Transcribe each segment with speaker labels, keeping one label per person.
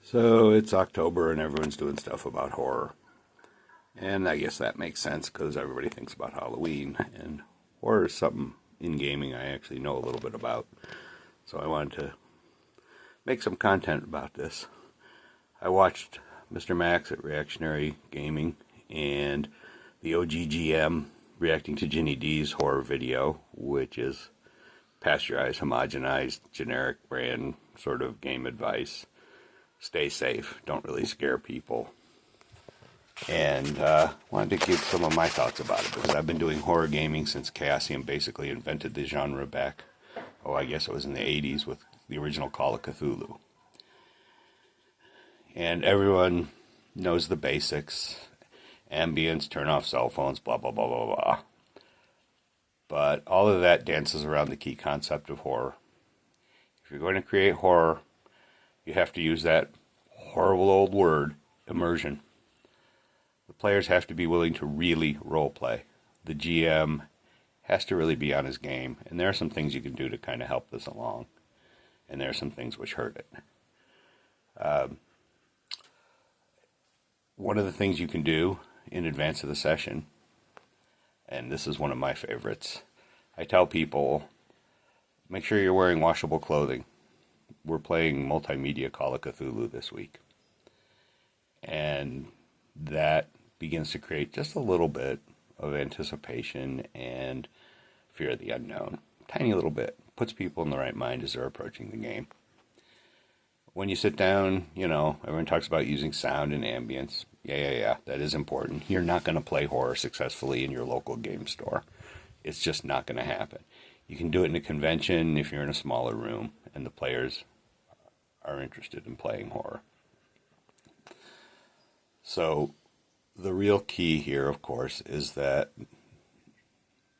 Speaker 1: So it's October and everyone's doing stuff about horror. And I guess that makes sense because everybody thinks about Halloween. And horror is something in gaming I actually know a little bit about. So I wanted to make some content about this. I watched Mr. Max at Reactionary Gaming and the OGGM reacting to Ginny D's horror video, which is pasteurized, homogenized, generic brand sort of game advice. Stay safe. Don't really scare people. And wanted to give some of my thoughts about it because I've been doing horror gaming since Chaosium basically invented the genre back, I guess it was in the 80s with the original Call of Cthulhu. And everyone knows the basics. Ambience, turn off cell phones, blah, blah, blah, blah, blah. But all of that dances around the key concept of horror. If you're going to create horror, you have to use that horrible old word, immersion. The players have to be willing to really role play. The GM has to really be on his game, and there are some things you can do to kind of help this along, and there are some things which hurt it. One of the things you can do in advance of the session, and this is one of my favorites, I tell people, make sure you're wearing washable clothing. We're playing multimedia Call of Cthulhu this week. And that begins to create just a little bit of anticipation and fear of the unknown. Tiny little bit. Puts people in the right mind as they're approaching the game. When you sit down, everyone talks about using sound and ambience. Yeah, that is important. You're not going to play horror successfully in your local game store. It's just not going to happen. You can do it in a convention if you're in a smaller room and the players are interested in playing horror. So the real key here, of course, is that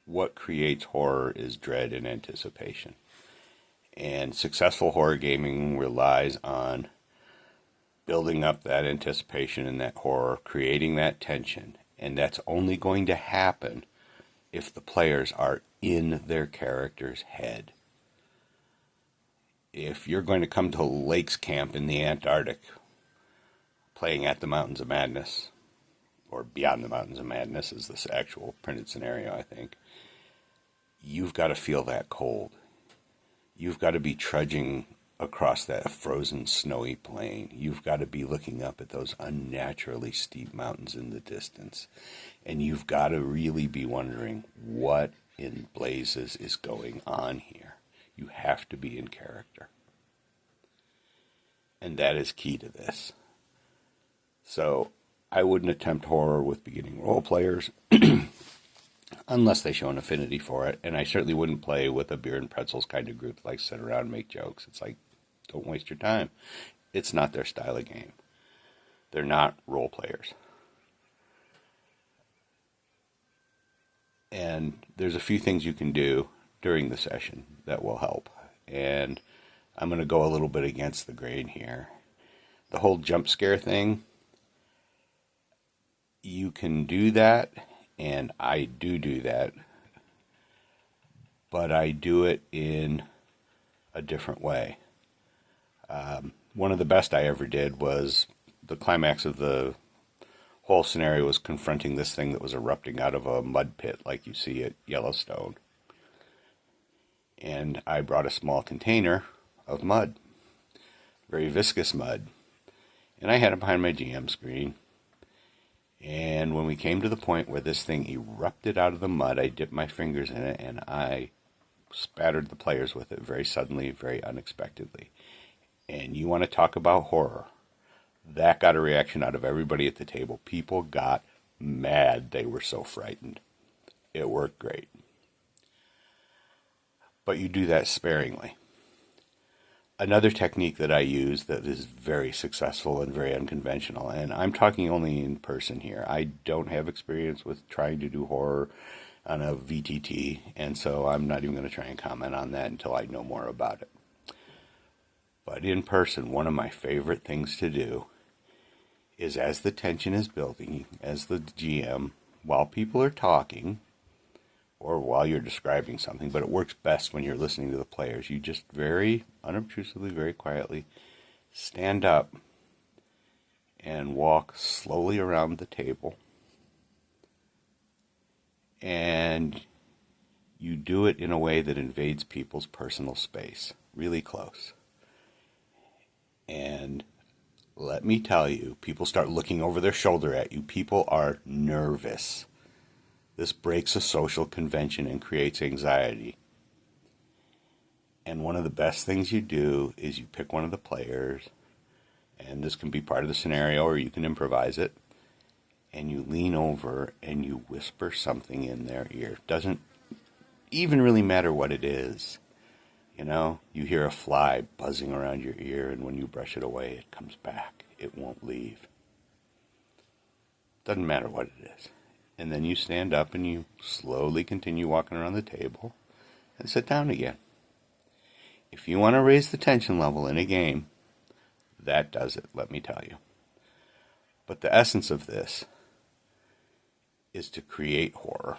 Speaker 1: what creates horror is dread and anticipation. And successful horror gaming relies on building up that anticipation and that horror, creating that tension. And that's only going to happen if the players are in their character's head. If you're going to come to Lakes Camp in the Antarctic, playing at the Mountains of Madness, or Beyond the Mountains of Madness is this actual printed scenario, I think, you've got to feel that cold. You've got to be trudging across that frozen, snowy plain. You've got to be looking up at those unnaturally steep mountains in the distance. And you've got to really be wondering what in blazes is going on here. You have to be in character. And that is key to this. So I wouldn't attempt horror with beginning role players unless they show an affinity for it. And I certainly wouldn't play with a beer and pretzels kind of group that likes to sit around and make jokes. It's like, don't waste your time. It's not their style of game. They're not role players. And there's a few things you can do during the session that will help. And I'm going to go a little bit against the grain here. The whole jump scare thing, you can do that, and I do that, but I do it in a different way. One of the best I ever did was the climax of the whole scenario was confronting this thing that was erupting out of a mud pit like you see at Yellowstone. And I brought a small container of mud, very viscous mud, and I had it behind my GM screen. And when we came to the point where this thing erupted out of the mud, I dipped my fingers in it and I spattered the players with it very suddenly, very unexpectedly. And you want to talk about horror. That got a reaction out of everybody at the table. People got mad. They were so frightened. It worked great. But you do that sparingly. Another technique that I use that is very successful and very unconventional, and I'm talking only in person here. I don't have experience with trying to do horror on a VTT, and so I'm not even going to try and comment on that until I know more about it. But in person, one of my favorite things to do is as the tension is building, as the GM, while people are talking, or while you're describing something, but it works best when you're listening to the players. You just very unobtrusively, very quietly stand up and walk slowly around the table. And you do it in a way that invades people's personal space, really close. And let me tell you, people start looking over their shoulder at you. People are nervous. This breaks a social convention and creates anxiety. And one of the best things you do is you pick one of the players, and this can be part of the scenario or you can improvise it, and you lean over and you whisper something in their ear. Doesn't even really matter what it is. You know, you hear a fly buzzing around your ear, and when you brush it away, it comes back. It won't leave. Doesn't matter what it is. And then you stand up and you slowly continue walking around the table and sit down again. If you want to raise the tension level in a game, that does it, let me tell you. But the essence of this is to create horror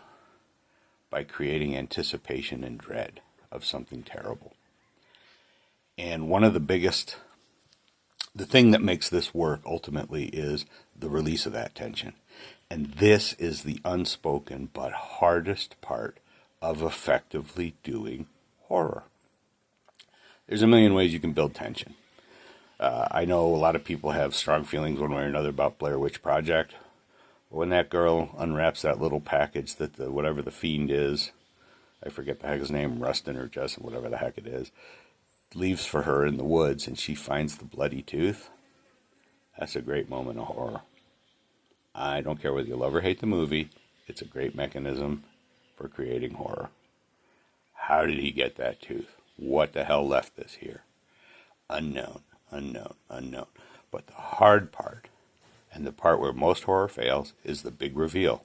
Speaker 1: by creating anticipation and dread of something terrible. And one of the thing that makes this work ultimately is the release of that tension. And this is the unspoken but hardest part of effectively doing horror. There's a million ways you can build tension. I know a lot of people have strong feelings one way or another about Blair Witch Project. When that girl unwraps that little package that whatever the fiend is, I forget the heck his name, Rustin or Justin, whatever the heck it is, leaves for her in the woods and she finds the bloody tooth, that's a great moment of horror. I don't care whether you love or hate the movie, it's a great mechanism for creating horror. How did he get that tooth? What the hell left this here? Unknown, unknown, unknown. But the hard part, and the part where most horror fails, is the big reveal.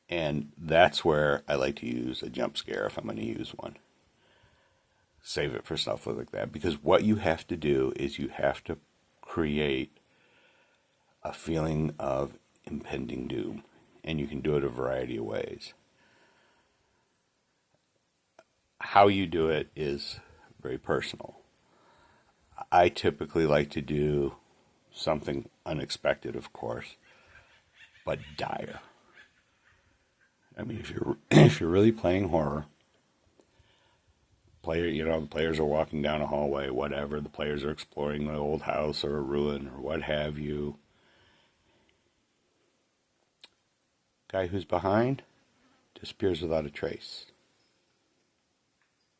Speaker 1: And that's where I like to use a jump scare if I'm going to use one. Save it for stuff like that. Because what you have to do is you have to create a feeling of impending doom. And you can do it a variety of ways. How you do it is very personal. I typically like to do something unexpected, of course, but dire. I mean, if you're really playing horror, the players are walking down a hallway, whatever. The players are exploring an old house or a ruin or what have you. Guy who's behind disappears without a trace.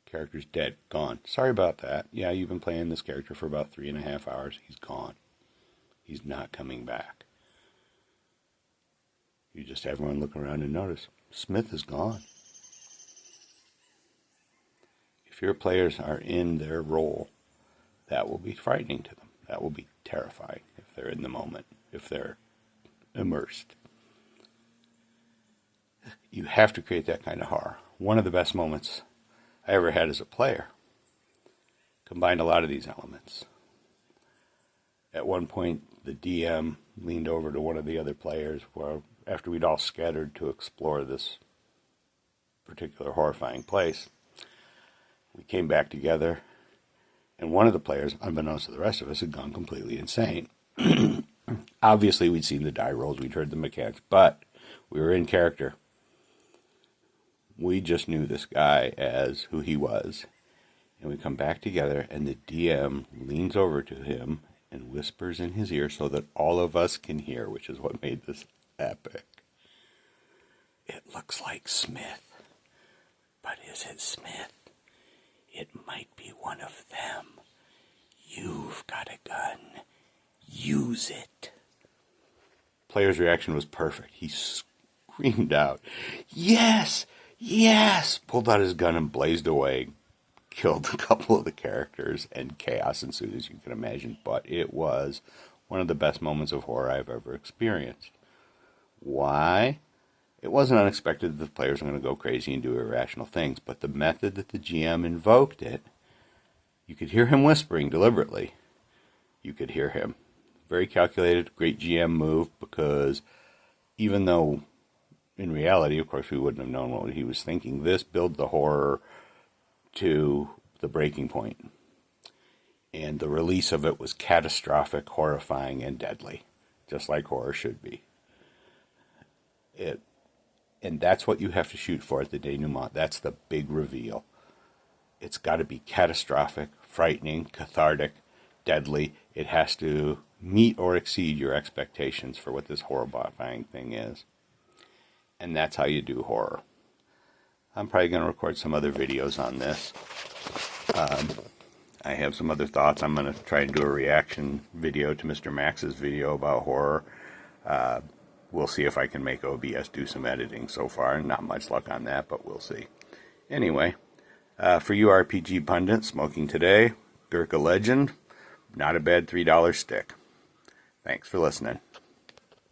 Speaker 1: Character's dead, gone. Sorry about that. Yeah, you've been playing this character for about 3.5 hours. He's gone. He's not coming back. You just have everyone look around and notice Smith is gone. If your players are in their role, that will be frightening to them. That will be terrifying if they're in the moment, if they're immersed. You have to create that kind of horror. One of the best moments I ever had as a player combined a lot of these elements. At one point, the DM leaned over to one of the other players where, after we'd all scattered to explore this particular horrifying place, we came back together, and one of the players, unbeknownst to the rest of us, had gone completely insane. Obviously, we'd seen the die rolls, we'd heard the mechanics, but we were in character. We just knew this guy as who he was. And we come back together, and the DM leans over to him and whispers in his ear so that all of us can hear, which is what made this epic. It looks like Smith. But is it Smith? It might be one of them. You've got a gun. Use it. Player's reaction was perfect. He screamed out, "Yes! Yes!" Pulled out his gun and blazed away. Killed a couple of the characters, and chaos ensued, as you can imagine. But it was one of the best moments of horror I've ever experienced. Why? It wasn't unexpected that the players were going to go crazy and do irrational things, but the method that the GM invoked it, you could hear him whispering deliberately. You could hear him. Very calculated, great GM move, because even though in reality, of course, we wouldn't have known what he was thinking, this built the horror to the breaking point. And the release of it was catastrophic, horrifying, and deadly, just like horror should be. And that's what you have to shoot for at the denouement. That's the big reveal. It's got to be catastrophic, frightening, cathartic, deadly. It has to meet or exceed your expectations for what this horrifying thing is. And that's how you do horror. I'm probably going to record some other videos on this. I have some other thoughts. I'm going to try and do a reaction video to Mr. Max's video about horror. We'll see if I can make OBS do some editing so far. Not much luck on that, but we'll see. Anyway, for you RPG pundits smoking today, Gurkha Legend, not a bad $3 stick. Thanks for listening.